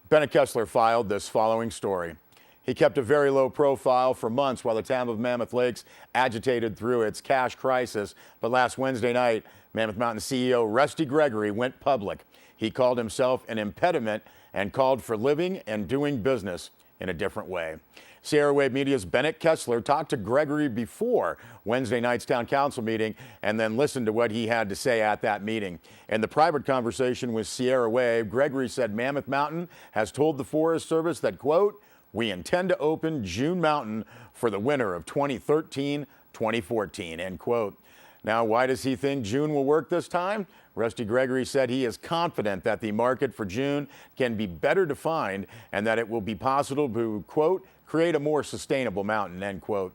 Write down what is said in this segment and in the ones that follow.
Bennett Kessler filed this following story. He kept a very low profile for months while the town of Mammoth Lakes agitated through its cash crisis. But last Wednesday night, Mammoth Mountain CEO Rusty Gregory went public. He called himself an impediment and called for living and doing business in a different way. Sierra Wave Media's Bennett Kessler talked to Gregory before Wednesday night's town council meeting and then listened to what he had to say at that meeting. In the private conversation with Sierra Wave, Gregory said Mammoth Mountain has told the Forest Service that, quote, "We intend to open June Mountain for the winter of 2013-2014, end quote. Now, why does he think June will work this time? Rusty Gregory said he is confident that the market for June can be better defined and that it will be possible to, quote, create a more sustainable mountain, end quote.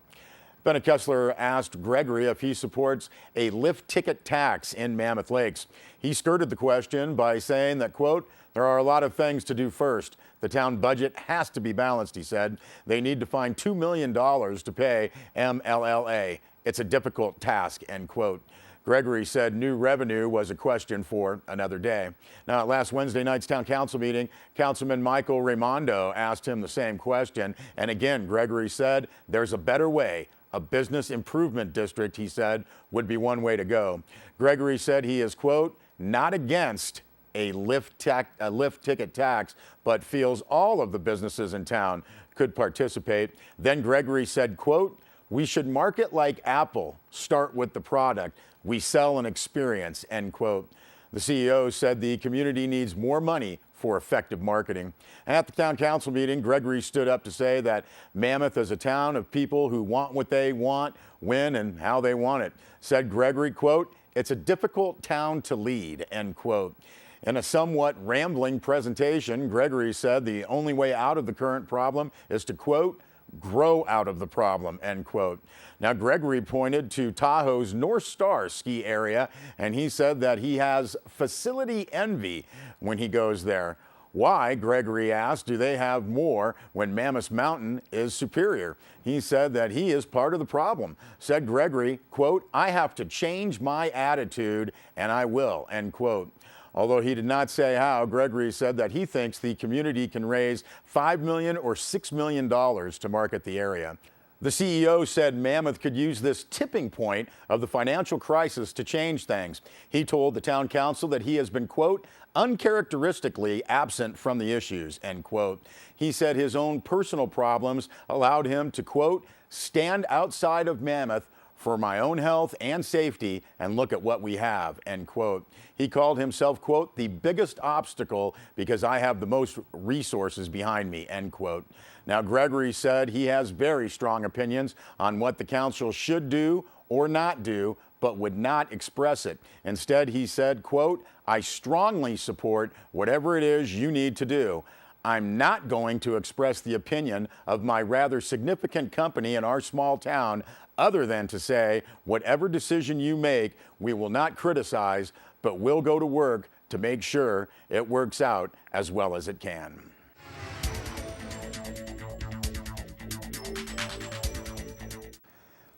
Bennett Kessler asked Gregory if he supports a lift ticket tax in Mammoth Lakes. He skirted the question by saying that, quote, there are a lot of things to do first. The town budget has to be balanced, he said. They need to find $2 million to pay MLLA. It's a difficult task, end quote. Gregory said new revenue was a question for another day. Now, at last Wednesday night's town council meeting, Councilman Michael Raimondo asked him the same question. And again, Gregory said there's a better way. A business improvement district, he said, would be one way to go. Gregory said he is, quote, not against a lift ticket tax, but feels all of the businesses in town could participate. Then Gregory said, quote, we should market like Apple, start with the product. We sell an experience, end quote. The CEO said the community needs more money for effective marketing. At the town council meeting, Gregory stood up to say that Mammoth is a town of people who want what they want, when and how they want it. Said Gregory, quote, it's a difficult town to lead, end quote. In a somewhat rambling presentation, Gregory said the only way out of the current problem is to, quote, grow out of the problem, end quote. Now, Gregory pointed to Tahoe's North Star ski area, and he said that he has facility envy when he goes there. Why, Gregory asked, do they have more when Mammoth Mountain is superior? He said that he is part of the problem. Said Gregory, quote, I have to change my attitude, and I will, end quote. Although he did not say how, Gregory said that he thinks the community can raise $5 million or $6 million to market the area. The CEO said Mammoth could use this tipping point of the financial crisis to change things. He told the town council that he has been, quote, uncharacteristically absent from the issues, end quote. He said his own personal problems allowed him to, quote, stand outside of Mammoth for my own health and safety and look at what we have, end quote. He called himself, quote, the biggest obstacle because I have the most resources behind me, end quote. Now, Gregory said he has very strong opinions on what the council should do or not do, but would not express it. Instead, he said, quote, I strongly support whatever it is you need to do. I'm not going to express the opinion of my rather significant company in our small town other than to say, whatever decision you make, we will not criticize, but we'll go to work to make sure it works out as well as it can.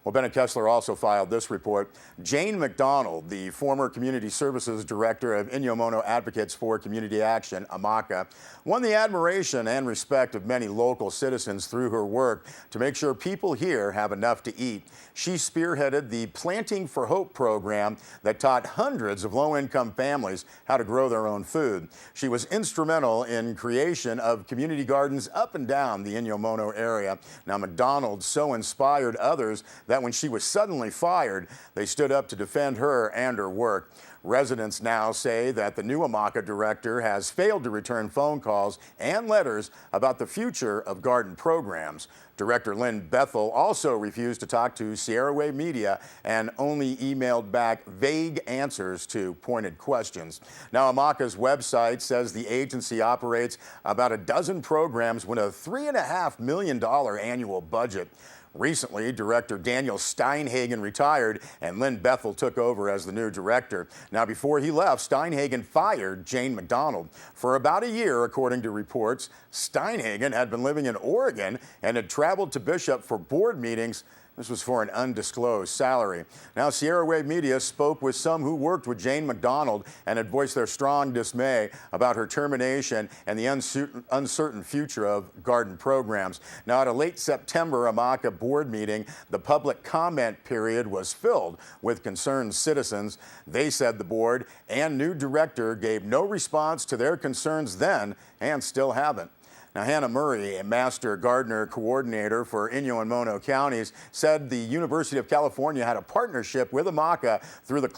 Well, Bennett Kessler also filed this report. Jane McDonald, the former Community Services Director of Inyo-Mono Advocates for Community Action, AMACA, won the admiration and respect of many local citizens through her work to make sure people here have enough to eat. She spearheaded the Planting for Hope program that taught hundreds of low-income families how to grow their own food. She was instrumental in creation of community gardens up and down the Inyo-Mono area. Now, McDonald so inspired others that when she was suddenly fired, they stood up to defend her and her work. Residents now say that the new AMACA director has failed to return phone calls and letters about the future of garden programs. Director Lynn Bethel also refused to talk to Sierra Wave Media and only emailed back vague answers to pointed questions. Now, AMACA's website says the agency operates about a dozen programs with a $3.5 million annual budget. Recently, Director Daniel Steinhagen retired and Lynn Bethel took over as the new director. Now, before he left, Steinhagen fired Jane McDonald. For about a year, according to reports, Steinhagen had been living in Oregon and had traveled to Bishop for board meetings This was for an undisclosed salary. Now, Sierra Wave Media spoke with some who worked with Jane McDonald and had voiced their strong dismay about her termination and the uncertain future of garden programs. Now, at a late September AMACA board meeting, the public comment period was filled with concerned citizens. They said the board and new director gave no response to their concerns then and still haven't. Now, Hannah Murray, a Master Gardener Coordinator for Inyo and Mono counties, said the University of California had a partnership with AMACA through the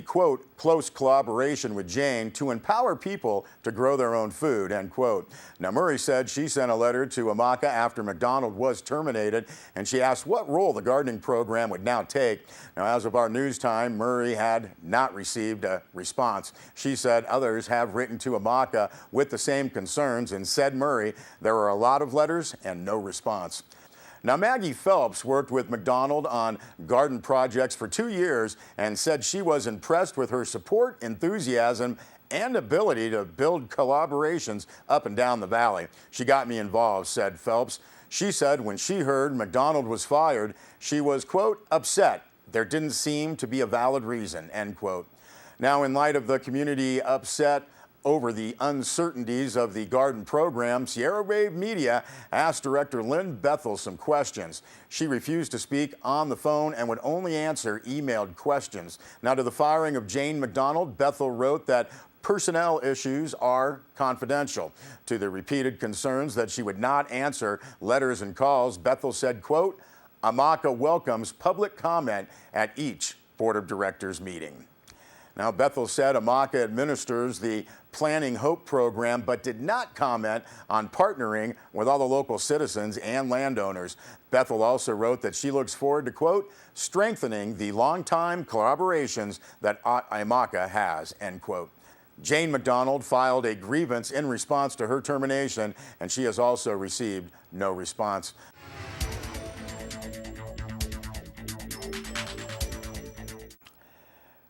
quote, close collaboration with Jane to empower people to grow their own food, end quote. Now, Murray said she sent a letter to AMACA after McDonald was terminated, and she asked what role the gardening program would now take. Now, as of our news time, Murray had not received a response. She said others have written to AMACA with the same concerns, and said Murray, there are a lot of letters and no response. Now, Maggie Phelps worked with McDonald on garden projects for 2 years and said she was impressed with her support, enthusiasm, and ability to build collaborations up and down the valley. She got me involved, said Phelps. She said when she heard McDonald was fired, she was, quote, upset. There didn't seem to be a valid reason, end quote. Now, in light of the community upset over the uncertainties of the garden program, Sierra Wave Media asked Director Lynn Bethel some questions. She refused to speak on the phone and would only answer emailed questions. Now, to the firing of Jane McDonald, Bethel wrote that personnel issues are confidential. To the repeated concerns that she would not answer letters and calls, Bethel said, quote, AMACA welcomes public comment at each Board of Directors meeting. Now, Bethel said AMACA administers the Planting Hope program, but did not comment on partnering with all the local citizens and landowners. Bethel also wrote that she looks forward to, quote, strengthening the longtime collaborations that AMACA has, end quote. Jane McDonald filed a grievance in response to her termination, and she has also received no response.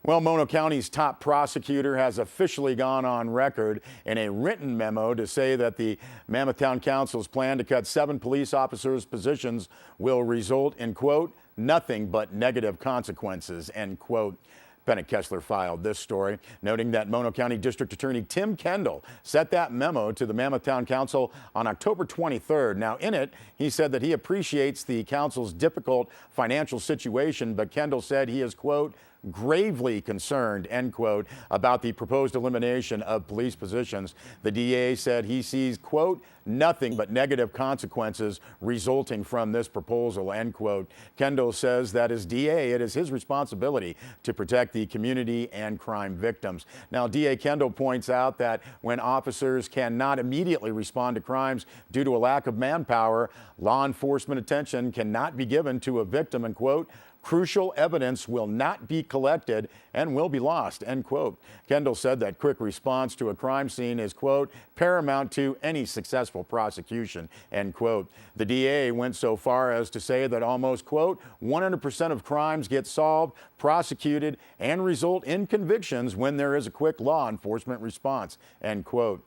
Well, Mono County's top prosecutor has officially gone on record in a written memo to say that the Mammoth Town Council's plan to cut 7 police officers' positions will result in, quote, nothing but negative consequences, end quote. Bennett Kessler filed this story, noting that Mono County District Attorney Tim Kendall sent that memo to the Mammoth Town Council on October 23rd. Now, in it, he said that he appreciates the council's difficult financial situation, but Kendall said he is, quote, gravely concerned, end quote, about the proposed elimination of police positions. The DA said he sees, quote, nothing but negative consequences resulting from this proposal, end quote. Kendall says that as DA, it is his responsibility to protect the community and crime victims. Now, DA Kendall points out that when officers cannot immediately respond to crimes due to a lack of manpower, law enforcement attention cannot be given to a victim, and, quote, crucial evidence will not be collected and will be lost, end quote. Kendall said that quick response to a crime scene is, quote, paramount to any successful prosecution, end quote. The DA went so far as to say that almost, quote, 100% of crimes get solved, prosecuted, and result in convictions when there is a quick law enforcement response, end quote.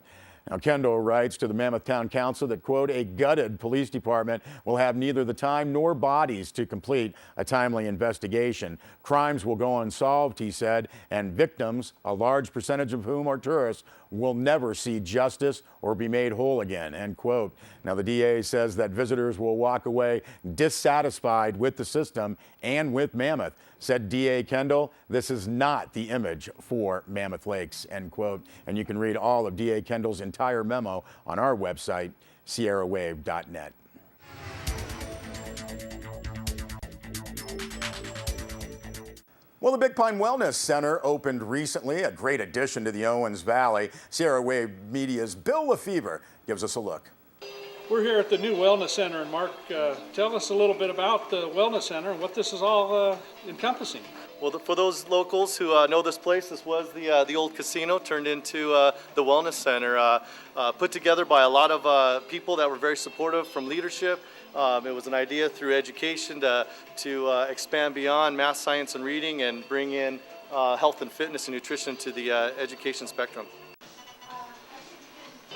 Now, Kendall writes to the Mammoth Town Council that, quote, a gutted police department will have neither the time nor bodies to complete a timely investigation. Crimes will go unsolved, he said, and victims, a large percentage of whom are tourists, will never see justice or be made whole again, end quote. Now, the DA says that visitors will walk away dissatisfied with the system and with Mammoth. Said DA Kendall, this is not the image for Mammoth Lakes, end quote. And you can read all of DA Kendall's entire memo on our website, sierrawave.net. Well, the Big Pine Wellness Center opened recently, a great addition to the Owens Valley. Sierra Wave Media's Bill Lefevre gives us a look. We're here at the new Wellness Center, and Mark, tell us a little bit about the Wellness Center and what this is all encompassing. Well, for those locals who know this place, this was the old casino turned into the Wellness Center, put together by a lot of people that were very supportive from leadership. It was an idea through education to expand beyond math, science, and reading and bring in health and fitness and nutrition to the education spectrum.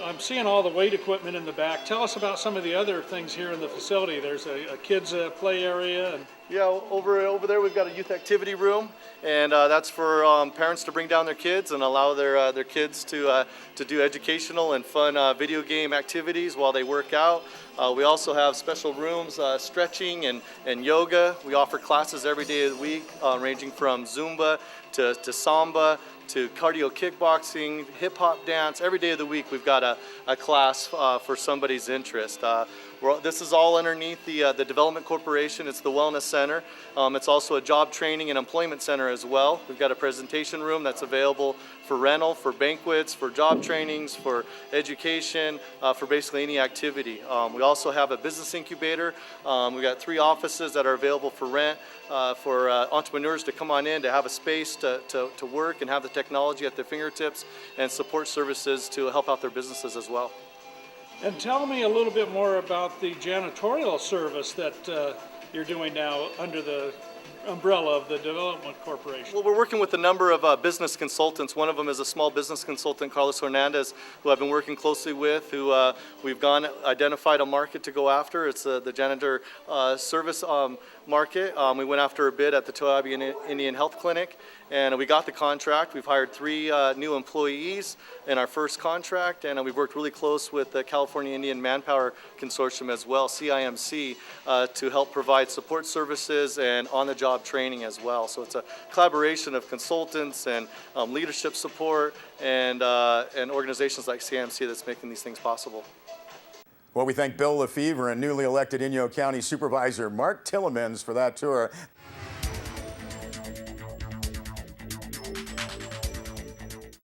I'm seeing all the weight equipment in the back. Tell us about some of the other things here in the facility. There's a kids play area. Yeah, over there we've got a youth activity room, and that's for parents to bring down their kids and allow their kids to do educational and fun video game activities while they work out. We also have special rooms, stretching and yoga. We offer classes every day of the week, ranging from Zumba to Samba, to cardio kickboxing, hip hop dance. Every day of the week we've got a class for somebody's interest. This is all underneath the Development Corporation. It's the Wellness Center. It's also a job training and employment center as well. We've got a presentation room that's available for rental, for banquets, for job trainings, for education, for basically any activity. We also have a business incubator. We've got 3 offices that are available for rent for entrepreneurs to come on in, to have a space to work and have the technology at their fingertips, and support services to help out their businesses as well. And tell me a little bit more about the janitorial service that you're doing now under the umbrella of the Development Corporation. Well, we're working with a number of business consultants. One of them is a small business consultant, Carlos Hernandez, who I've been working closely with, who we've identified a market to go after. It's the janitor service market. We went after a bid at the Toabe Indian Health Clinic, and we got the contract. We've hired 3 new employees in our first contract, and we've worked really close with the California Indian Manpower Consortium as well, CIMC, to help provide support services and on-the-job training as well. So it's a collaboration of consultants and leadership support and organizations like CIMC that's making these things possible. Well, we thank Bill Lefevre and newly elected Inyo County Supervisor Mark Tillemans for that tour.